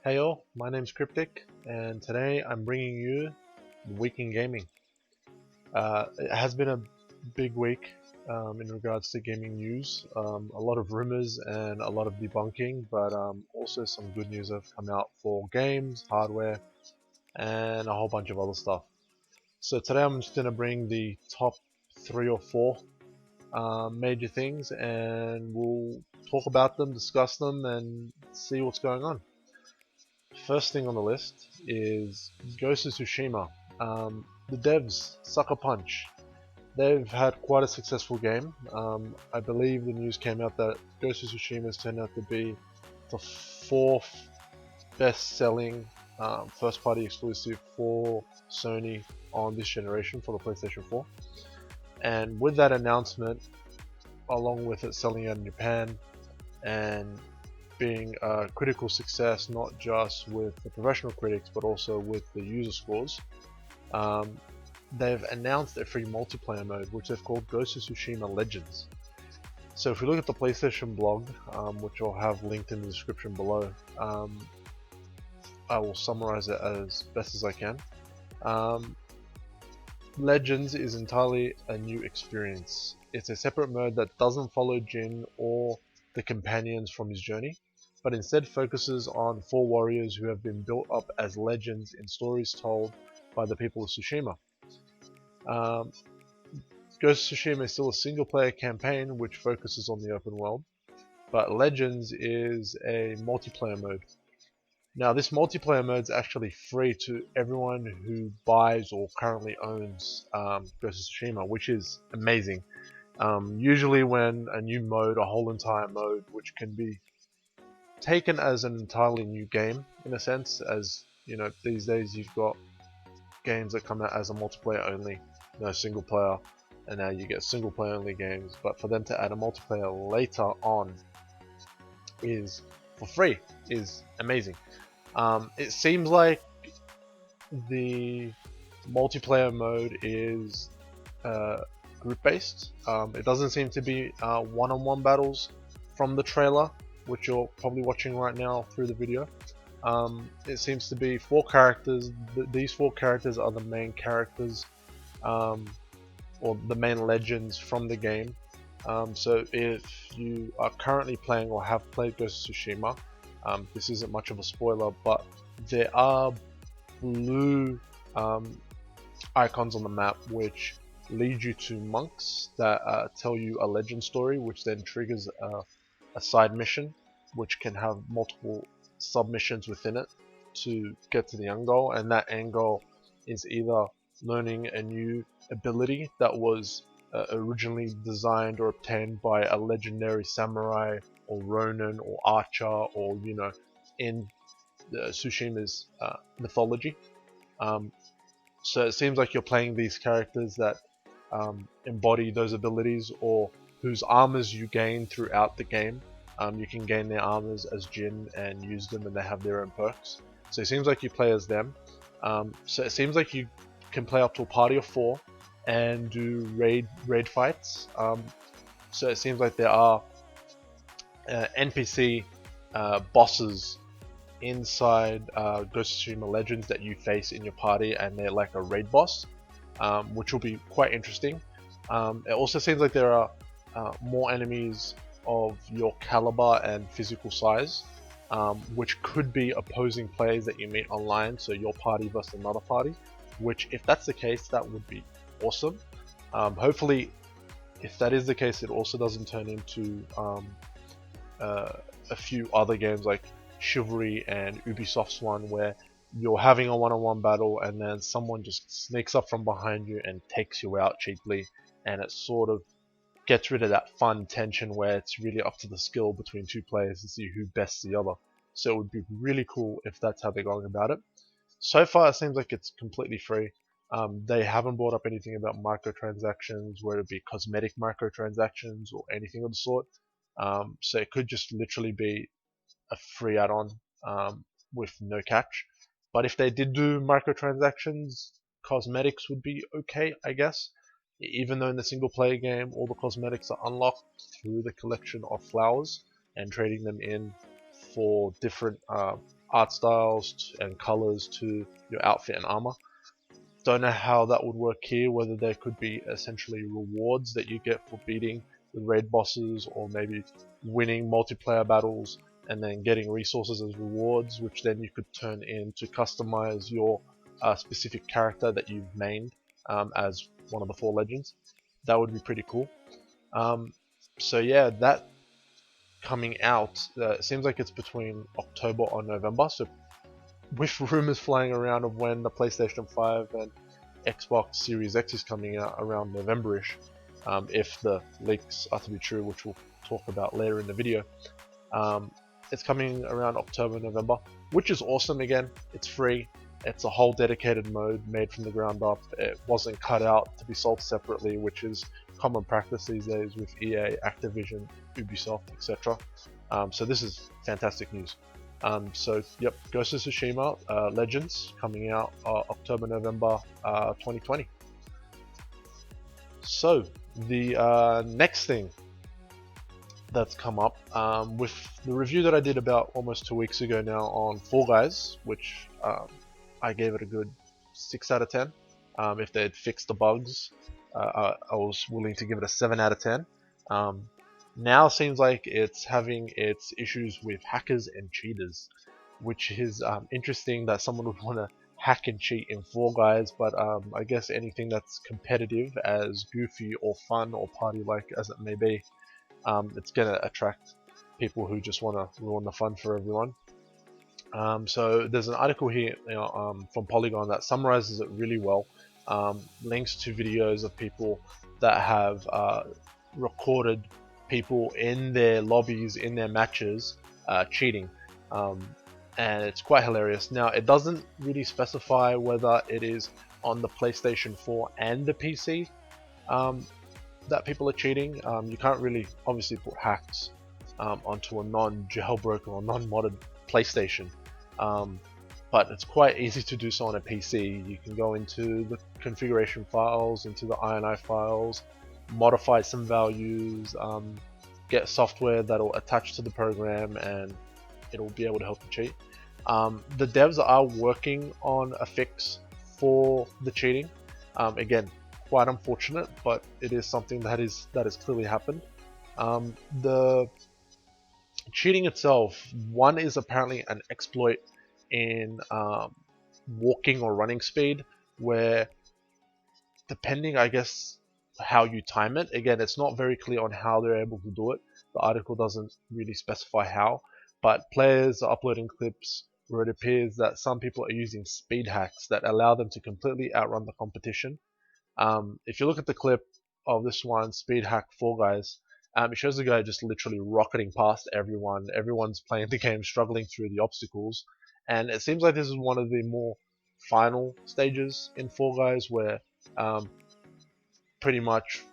Hey all, my name's Cryptic, and today I'm bringing you the Week in Gaming. It has been a big week in regards to gaming news. A lot of rumors and a lot of debunking, but also some good news have come out for games, hardware, and a whole bunch of other stuff. So today I'm just going to bring the top 3 or 4 major things, and we'll talk about them, discuss them, and see what's going on. First thing on the list is Ghost of Tsushima. The devs, Sucker Punch, they've had quite a successful game. I believe the news came out that Ghost of Tsushima has turned out to be the 4th best-selling first-party exclusive for Sony on this generation for the PlayStation 4. And with that announcement, along with it selling out in Japan and being a critical success, not just with the professional critics but also with the user scores, they've announced a free multiplayer mode which they've called Ghost of Tsushima Legends. So if we look at the PlayStation blog, which I'll have linked in the description below, I will summarize it as best as I can. Legends is entirely a new experience. It's a separate mode that doesn't follow Jin or the companions from his journey, but instead focuses on 4 warriors who have been built up as legends in stories told by the people of Tsushima. Ghost of Tsushima is still a single player campaign which focuses on the open world, but Legends is a multiplayer mode. Now this multiplayer mode is actually free to everyone who buys or currently owns Ghost of Tsushima, which is amazing. Usually when a new mode, a whole entire mode, which can be taken as an entirely new game in a sense, as you know, these days you've got games that come out as a multiplayer only, no single player, and now you get single player only games, but for them to add a multiplayer later on is for free is amazing. It seems like the multiplayer mode is group based. It doesn't seem to be one-on-one battles from the trailer, which you're probably watching right now through the video. It seems to be 4 characters. These 4 characters are the main characters, or the main legends from the game. So if you are currently playing or have played Ghost of Tsushima, this isn't much of a spoiler, but there are blue icons on the map which lead you to monks that tell you a legend story, which then triggers a side mission which can have multiple submissions within it to get to the end goal, and that end goal is either learning a new ability that was originally designed or obtained by a legendary samurai or ronin or archer, or you know, in Tsushima's mythology. So it seems like you're playing these characters that embody those abilities, or whose armors you gain throughout the game. You can gain their armors as Jin and use them, and they have their own perks. So it seems like you play as them. So it seems like you can play up to a party of 4 and do raid fights. So it seems like there are NPC bosses inside Ghost of Tsushima Legends that you face in your party, and they're like a raid boss, which will be quite interesting. It also seems like there are more enemies of your caliber and physical size, which could be opposing players that you meet online, so your party versus another party, which if that's the case, that would be awesome. Hopefully, if that is the case, it also doesn't turn into a few other games like Chivalry and Ubisoft's one, where you're having a one-on-one battle and then someone just sneaks up from behind you and takes you out cheaply, and it sort of gets rid of that fun tension where it's really up to the skill between 2 players to see who bests the other. So it would be really cool if that's how they're going about it. So far it seems like it's completely free. They haven't brought up anything about microtransactions, whether it be cosmetic microtransactions or anything of the sort. So it could just literally be a free add-on with no catch. But if they did do microtransactions, cosmetics would be okay, I guess. Even though in the single player game all the cosmetics are unlocked through the collection of flowers and trading them in for different art styles and colors to your outfit and armor. Don't know how that would work here, whether there could be essentially rewards that you get for beating the raid bosses, or maybe winning multiplayer battles and then getting resources as rewards, which then you could turn in to customize your specific character that you've mained as one of the 4 legends. That would be pretty cool. So yeah, that coming out, it seems like it's between October or November, so with rumors flying around of when the PlayStation 5 and Xbox Series X is coming out around November-ish, if the leaks are to be true, which we'll talk about later in the video. It's coming around October, November, which is awesome. Again, it's free. It's a whole dedicated mode made from the ground up. It wasn't cut out to be sold separately, which is common practice these days with EA, Activision, Ubisoft, etc. So this is fantastic news. So yep, Ghost of Tsushima Legends coming out October, November 2020. So the next thing that's come up with the review that I did about almost 2 weeks ago now on Fall Guys, which I gave it a good 6 out of 10. If they had fixed the bugs, I was willing to give it a 7 out of 10. Now seems like it's having its issues with hackers and cheaters, which is interesting that someone would want to hack and cheat in Fall Guys, but I guess anything that's competitive, as goofy or fun or party-like as it may be, it's going to attract people who just want to ruin the fun for everyone. So there's an article here from Polygon that summarizes it really well. Links to videos of people that have recorded people in their lobbies, in their matches, cheating. And it's quite hilarious. Now, it doesn't really specify whether it is on the PlayStation 4 and the PC that people are cheating. You can't really obviously put hacks onto a non-jailbroken or non-modded PlayStation, but it's quite easy to do so on a PC. You can go into the configuration files, into the INI files, modify some values, get software that'll attach to the program, and it'll be able to help you cheat. The devs are working on a fix for the cheating. Again, quite unfortunate, but it is something that has clearly happened. The cheating itself, one is apparently an exploit in walking or running speed, where depending, I guess, how you time it, again, it's not very clear on how they're able to do it. The article doesn't really specify how, but players are uploading clips where it appears that some people are using speed hacks that allow them to completely outrun the competition. If you look at the clip of this one, Speed Hack Fall Guys, it shows the guy just literally rocketing past everyone. Everyone's playing the game, struggling through the obstacles, and it seems like this is one of the more final stages in Fall Guys, where pretty much,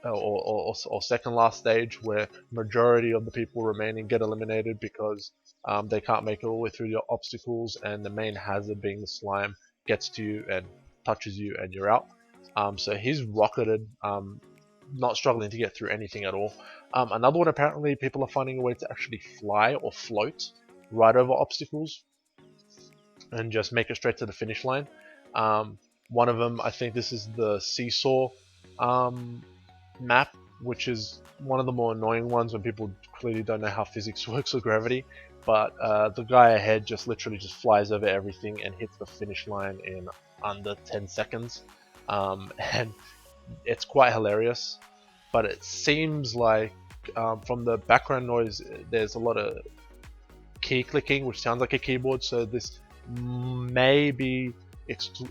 or second last stage, where majority of the people remaining get eliminated because they can't make it all the way through the obstacles, and the main hazard being the slime gets to you and touches you and you're out. So he's rocketed, not struggling to get through anything at all. Another one, apparently people are finding a way to actually fly or float right over obstacles and just make it straight to the finish line. One of them, I think this is the seesaw map, which is one of the more annoying ones when people clearly don't know how physics works with gravity. But the guy ahead just literally just flies over everything and hits the finish line in under 10 seconds. And it's quite hilarious, but it seems like from the background noise there's a lot of key clicking, which sounds like a keyboard, so this may be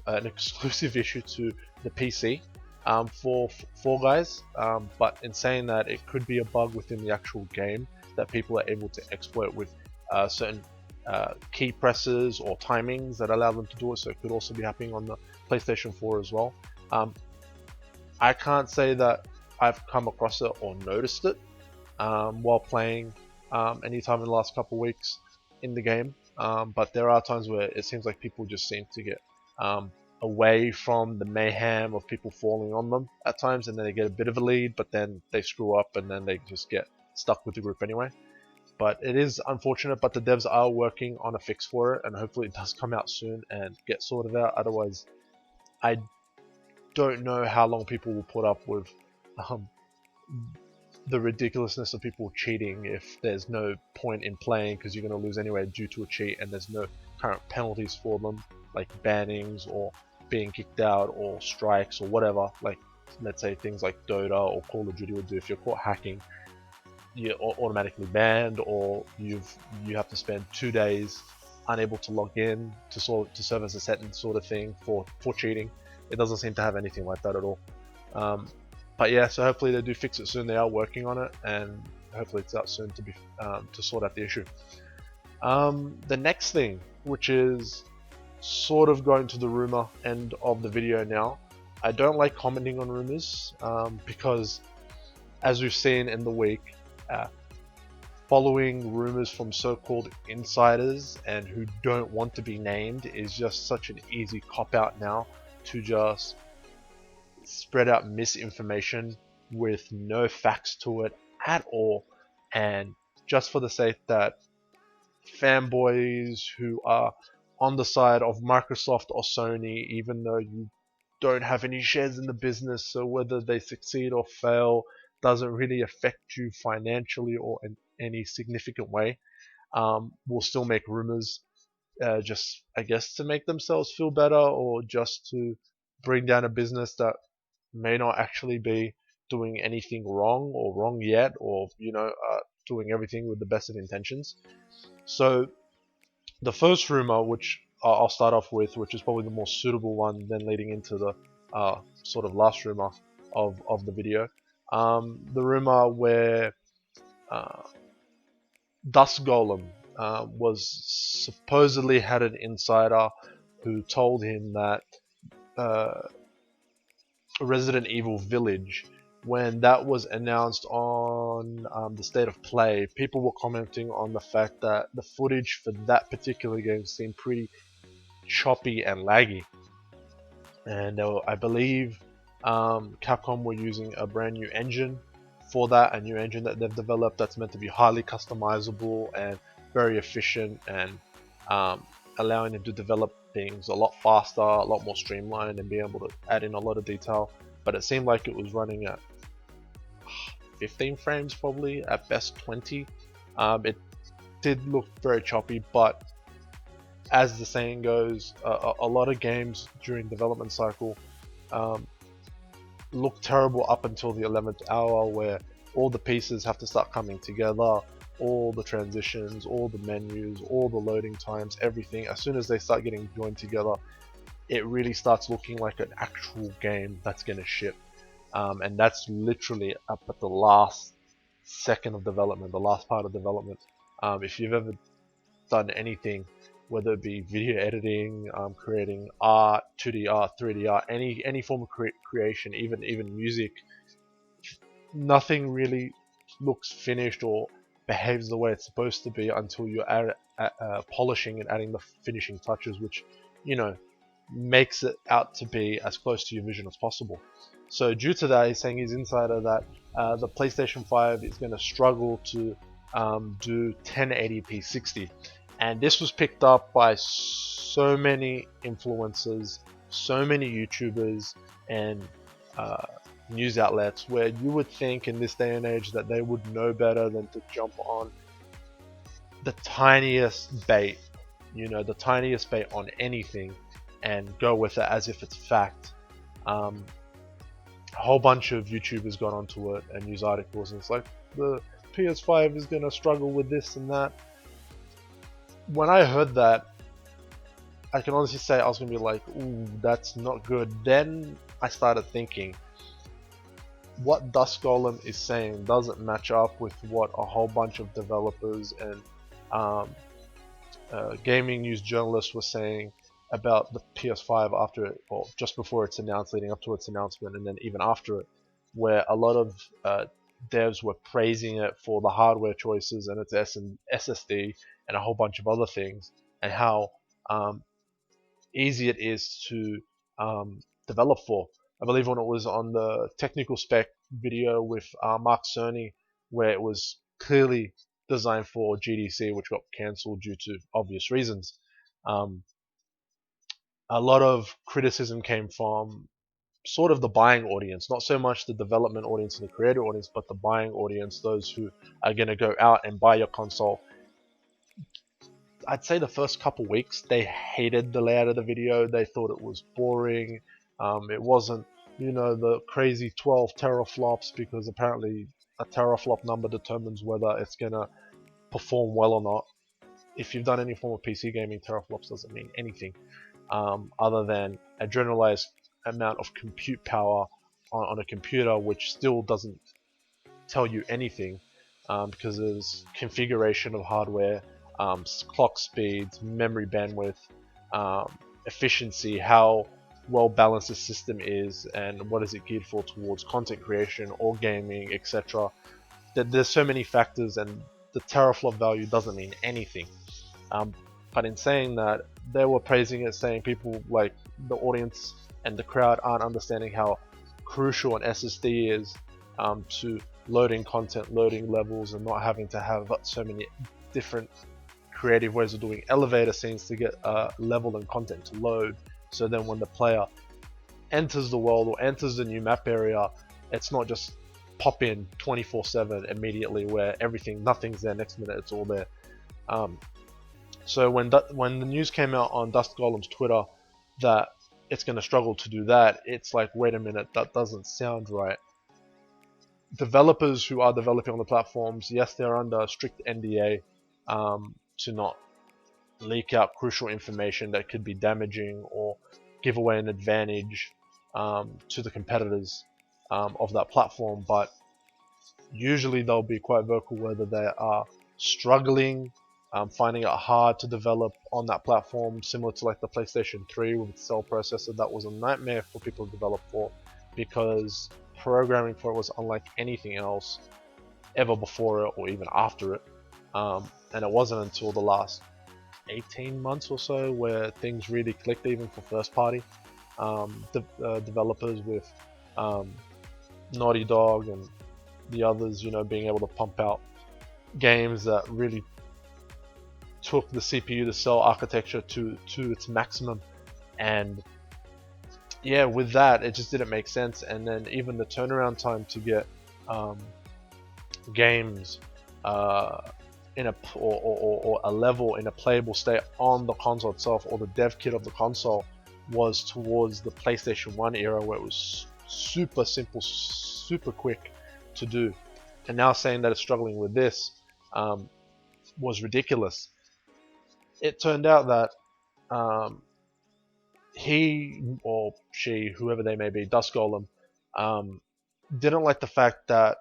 an exclusive issue to the PC for Fall Guys, but in saying that, it could be a bug within the actual game that people are able to exploit with certain key presses or timings that allow them to do it, so it could also be happening on the PlayStation 4 as well. I can't say that I've come across it or noticed it while playing anytime in the last couple of weeks in the game, but there are times where it seems like people just seem to get away from the mayhem of people falling on them at times, and then they get a bit of a lead, but then they screw up and then they just get stuck with the group anyway. But it is unfortunate, but the devs are working on a fix for it, and hopefully it does come out soon and get sorted out. Otherwise, I don't know how long people will put up with um, the ridiculousness of people cheating if there's no point in playing because you're going to lose anyway due to a cheat, and there's no current penalties for them, like bannings or being kicked out or strikes or whatever. Like, let's say things like Dota or Call of Duty would do. If you're caught hacking, you're automatically banned, or you have to spend 2 days unable to log in to serve as a sentence sort of thing for cheating. It doesn't seem to have anything like that at all. But yeah, so hopefully they do fix it soon. They are working on it, and hopefully it's out soon to sort out the issue. The next thing, which is sort of going to the rumor end of the video now. I don't like commenting on rumors because, as we've seen in the week, following rumors from so-called insiders and who don't want to be named is just such an easy cop-out now to just spread out misinformation with no facts to it at all, and just for the sake that fanboys who are on the side of Microsoft or Sony, even though you don't have any shares in the business, so whether they succeed or fail doesn't really affect you financially or in any significant way, will still make rumors, just I guess to make themselves feel better, or just to bring down a business that may not actually be doing anything wrong or wrong yet, or doing everything with the best of intentions. So the first rumor, which I'll start off with, which is probably the more suitable one, then leading into the sort of last rumor of the video. The rumor where Dust Golem was supposedly had an insider who told him that Resident Evil Village, when that was announced on the State of Play, people were commenting on the fact that the footage for that particular game seemed pretty choppy and laggy. And I believe Capcom were using a brand new engine for that, a new engine that they've developed that's meant to be highly customizable and very efficient, and allowing them to develop things a lot faster, a lot more streamlined, and be able to add in a lot of detail. But it seemed like it was running at 15 frames, probably at best 20. It did look very choppy, but as the saying goes, a lot of games during development cycle look terrible up until the 11th hour, where all the pieces have to start coming together, all the transitions, all the menus, all the loading times, everything. As soon as they start getting joined together, it really starts looking like an actual game that's going to ship. And that's literally up at the last second of development, the last part of development. If you've ever done anything, whether it be video editing, creating art, 2D art, 3D art, any form of creation, even music, nothing really looks finished or behaves the way it's supposed to be until you're polishing and adding the finishing touches, which makes it out to be as close to your vision as possible. So due to that, he's saying his insider that the PlayStation 5 is going to struggle to do 1080p 60. And this was picked up by so many influencers, so many YouTubers, and news outlets, where you would think in this day and age that they would know better than to jump on the tiniest bait, the tiniest bait on anything, and go with it as if it's fact. A whole bunch of YouTubers got onto it and news articles, and it's like the PS5 is going to struggle with this and that. When I heard that, I can honestly say I was going to be like, ooh, that's not good. Then I started thinking, what Dust Golem is saying doesn't match up with what a whole bunch of developers and gaming news journalists were saying about the PS5 after it, or just before it's announced, leading up to its announcement, and then even after it, where a lot of devs were praising it for the hardware choices and its SSD and a whole bunch of other things, and how easy it is to develop for. I believe when it was on the technical spec video with Mark Cerny, where it was clearly designed for GDC, which got cancelled due to obvious reasons. A lot of criticism came from sort of the buying audience, not so much the development audience and the creator audience, but the buying audience, those who are going to go out and buy your console. I'd say the first couple weeks they hated the layout of the video. They thought it was boring. It wasn't, the crazy 12 teraflops, because apparently a teraflop number determines whether it's going to perform well or not. If you've done any form of PC gaming, teraflops doesn't mean anything other than a generalized amount of compute power on a computer, which still doesn't tell you anything because there's configuration of hardware, clock speeds, memory bandwidth, efficiency, how well balanced the system is, and what is it geared for towards content creation or gaming, etc. There's so many factors, and the teraflop value doesn't mean anything. But in saying that, they were praising it, saying people like the audience and the crowd aren't understanding how crucial an SSD is to loading content, loading levels, and not having to have so many different creative ways of doing elevator scenes to get level and content to load. So then when the player enters the world or enters the new map area, it's not just pop in 24/7 immediately where nothing's there, next minute it's all there. So when the news came out on Dust Golem's Twitter that it's going to struggle to do that, it's like, wait a minute, that doesn't sound right. Developers who are developing on the platforms, yes, they're under strict NDA to not leak out crucial information that could be damaging or give away an advantage to the competitors of that platform, but usually they'll be quite vocal whether they are struggling, finding it hard to develop on that platform, similar to like the PlayStation 3 with its cell processor. That was a nightmare for people to develop for, because programming for it was unlike anything else ever before it or even after it. And it wasn't until the last 18 months or so where things really clicked, even for first party developers, with Naughty Dog and the others, being able to pump out games that really took the CPU to cell architecture to its maximum. And yeah, with that, it just didn't make sense. And then even the turnaround time to get games in or a level in a playable state on the console itself, or the dev kit of the console, was towards the PlayStation 1 era, where it was super simple, super quick to do. And now saying that it's struggling with this was ridiculous. It turned out that he or she, whoever they may be, Dust Golem, didn't like the fact that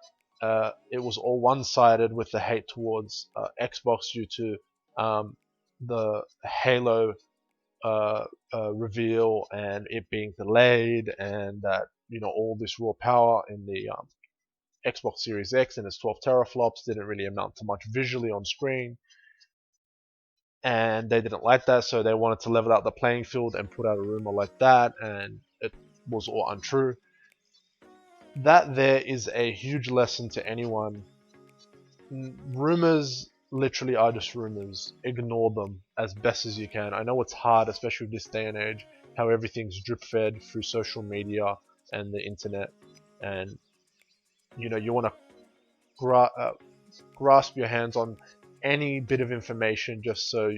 it was all one-sided with the hate towards Xbox due to the Halo reveal and it being delayed, and that all this raw power in the Xbox Series X and its 12 teraflops didn't really amount to much visually on screen. And they didn't like that, so they wanted to level out the playing field and put out a rumor like that, and it was all untrue. That there is a huge lesson to anyone. Rumors literally are just rumors. Ignore them as best as you can. I know it's hard, especially with this day and age, how everything's drip fed through social media and the internet, and you want to grasp your hands on any bit of information, just so,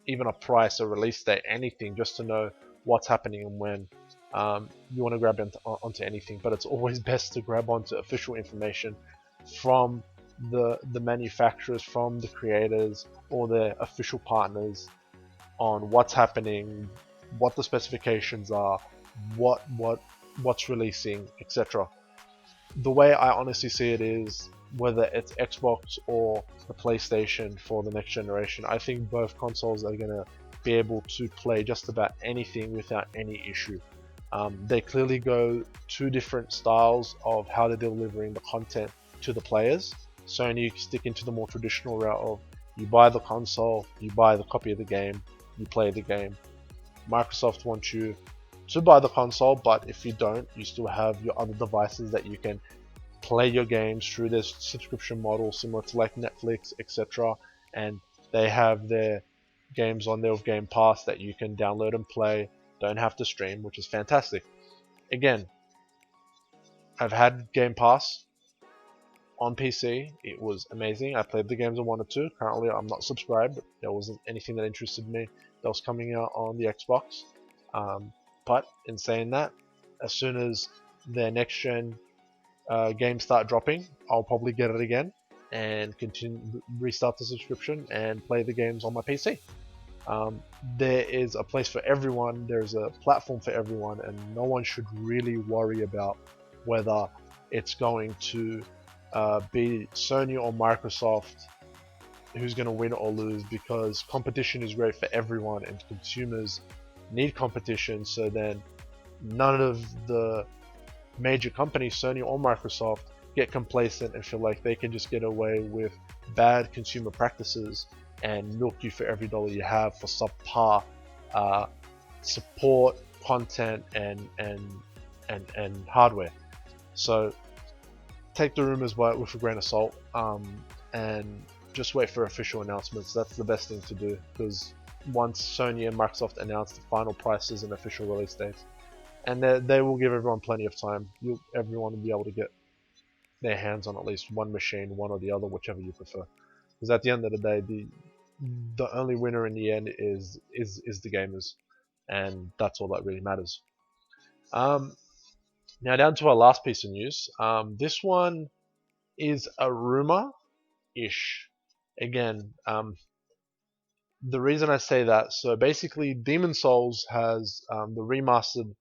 even a price, a release date, anything, just to know what's happening and when. You want to grab onto anything, but it's always best to grab onto official information from the manufacturers, from the creators or their official partners, on what's happening, what the specifications are, what's releasing, etc. The way I honestly see it is, whether it's Xbox or the PlayStation for the next generation, I think both consoles are going to be able to play just about anything without any issue. They clearly go two different styles of how they're delivering the content to the players. Sony stick into the more traditional route of, you buy the console, you buy the copy of the game, you play the game. Microsoft wants you to buy the console, but if you don't, you still have your other devices that you can play your games through this subscription model, similar to like Netflix, etc. And they have their games on there with Game Pass that you can download and play. Don't have to stream, which is fantastic. Again, I've had Game Pass on PC. It was amazing. I played the games I wanted to. Currently, I'm not subscribed. There wasn't anything that interested me that was coming out on the Xbox. But in saying that, as soon as their next gen games start dropping, I'll probably get it again and restart the subscription and play the games on my PC. There is a place for everyone. There's a platform for everyone, and no one should really worry about whether it's going to be Sony or Microsoft who's going to win or lose, because competition is great for everyone and consumers need competition. So then none of the major companies, Sony or Microsoft, get complacent and feel like they can just get away with bad consumer practices and milk you for every dollar you have for subpar support, content, and hardware. So take the rumors with a grain of salt, and just wait for official announcements. That's the best thing to do, because once Sony and Microsoft announce the final prices and official release dates, and they will give everyone plenty of time. Everyone will be able to get their hands on at least one machine, one or the other, whichever you prefer. Because at the end of the day, the only winner in the end is the gamers, and that's all that really matters. Now down to our last piece of news. This one is a rumor-ish. Again, the reason I say that, so basically Demon's Souls has the remastered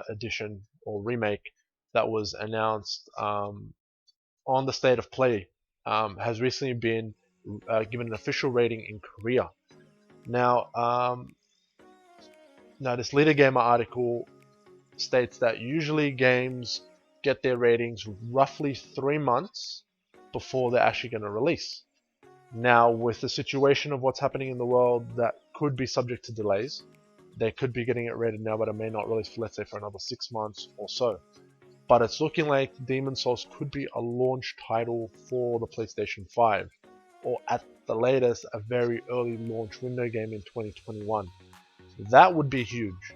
edition or remake that was announced on the State of Play, has recently been given an official rating in Korea. Now, this Leader Gamer article states that usually games get their ratings roughly 3 months before they're actually going to release. Now, with the situation of what's happening in the world, that could be subject to delays. They could be getting it rated now, but it may not release for, let's say, for another 6 months or so. But it's looking like Demon's Souls could be a launch title for the PlayStation 5, or at the latest, a very early launch window game in 2021. That would be huge.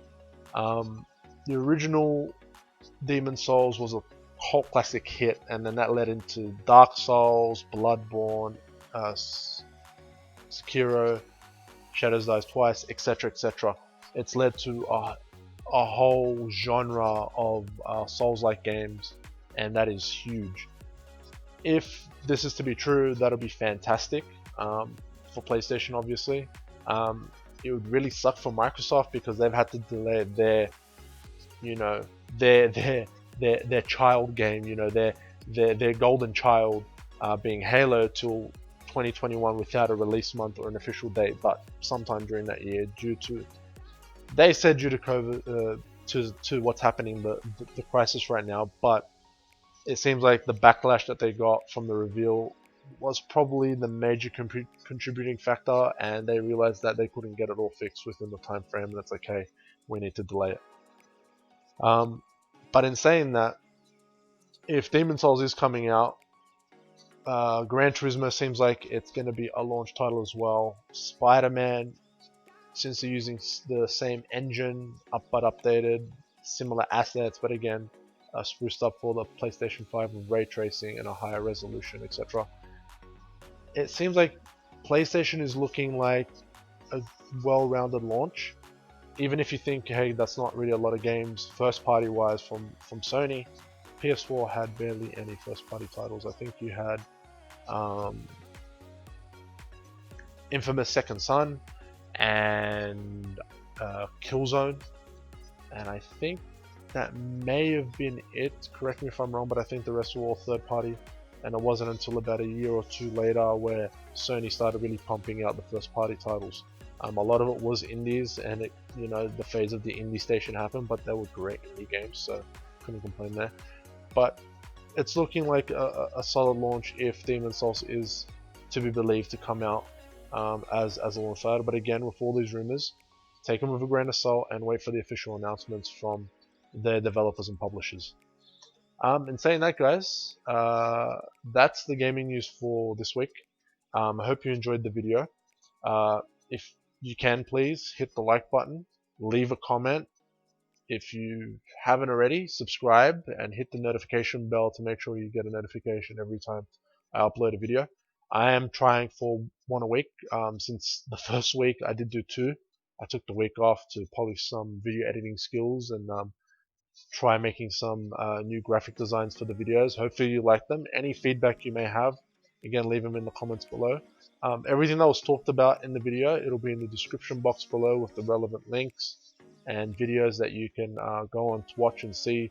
The original Demon's Souls was a cult classic hit, and then that led into Dark Souls, Bloodborne, Sekiro, Shadows Die Twice, etc., etc. It's led to a whole genre of Souls-like games, and that is huge. If this is to be true, that'll be fantastic for PlayStation, obviously. It would really suck for Microsoft, because they've had to delay their child game, their golden child, being Halo, till 2021 without a release month or an official date, but sometime during that year, due to COVID, to what's happening, the crisis right now. But it seems like the backlash that they got from the reveal was probably the major contributing factor, and they realized that they couldn't get it all fixed within the time frame, and it's okay, we need to delay it. But in saying that, if Demon's Souls is coming out, Gran Turismo seems like it's going to be a launch title as well. Spider-Man, since they're using the same engine, but updated, similar assets, but again, spruced up for the PlayStation 5 with ray tracing and a higher resolution, etc. It seems like PlayStation is looking like a well-rounded launch. Even if you think, hey, that's not really a lot of games first party wise from Sony, PS4 had barely any first party titles. I think you had Infamous Second Son and Killzone, and I think that may have been it. Correct me if I'm wrong, but I think the rest were all third party, and it wasn't until about a year or two later where Sony started really pumping out the first party titles. A lot of it was indies, and the phase of the indie station happened, but they were great indie games, so couldn't complain there. But it's looking like a solid launch if Demon's Souls is to be believed to come out as a launch title. But again, with all these rumors, take them with a grain of salt and wait for the official announcements from their developers and publishers. In saying that, guys, that's the gaming news for this week. I hope you enjoyed the video. If you can, please hit the like button, leave a comment. If you haven't already, subscribe and hit the notification bell to make sure you get a notification every time I upload a video. I am trying for one a week. Since the first week I did do two. I took the week off to polish some video editing skills and try making some new graphic designs for the videos. Hopefully you like them. Any feedback you may have, again, leave them in the comments below. Everything that was talked about in the video, it'll be in the description box below with the relevant links and videos that you can go on to watch and see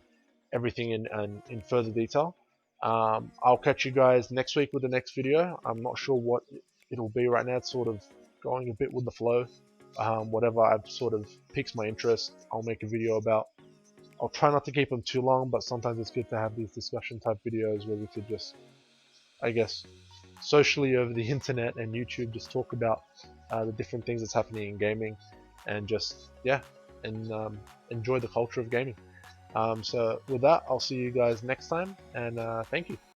everything in further detail. I'll catch you guys next week with the next video. I'm not sure what it'll be right now. It's sort of going a bit with the flow. Whatever I've sort of piques my interest, I'll make a video about. I'll try not to keep them too long, but sometimes it's good to have these discussion type videos where we could just, I guess, socially over the internet and YouTube just talk about the different things that's happening in gaming and just, yeah, and enjoy the culture of gaming. So with that, I'll see you guys next time, and thank you.